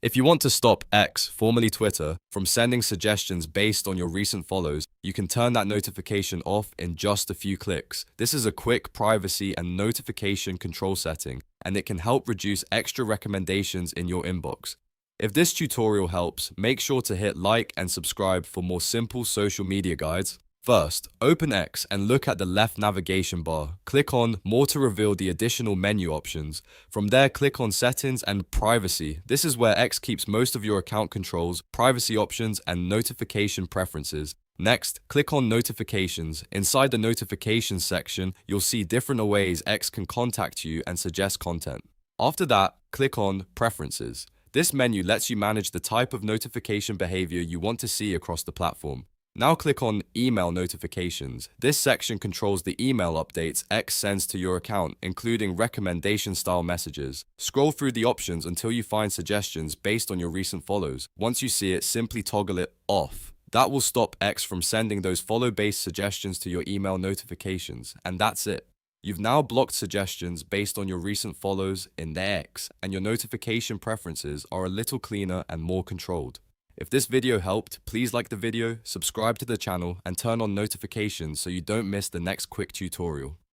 If you want to stop X, formerly Twitter, from sending suggestions based on your recent follows, you can turn that notification off in just a few clicks. This is a quick privacy and notification control setting, and it can help reduce extra recommendations in your inbox. If this tutorial helps, make sure to hit like and subscribe for more simple social media guides. First, open X and look at the left navigation bar. Click on More to reveal the additional menu options. From there, click on Settings and Privacy. This is where X keeps most of your account controls, privacy options, and notification preferences. Next, click on Notifications. Inside the Notifications section, you'll see different ways X can contact you and suggest content. After that, click on Preferences. This menu lets you manage the type of notification behavior you want to see across the platform. Now click on Email Notifications. This section controls the email updates X sends to your account, including recommendation-style messages. Scroll through the options until you find suggestions based on your recent follows. Once you see it, simply toggle it off. That will stop X from sending those follow-based suggestions to your email notifications, and that's it. You've now blocked suggestions based on your recent follows in the X, and your notification preferences are a little cleaner and more controlled. If this video helped, please like the video, subscribe to the channel, and turn on notifications so you don't miss the next quick tutorial.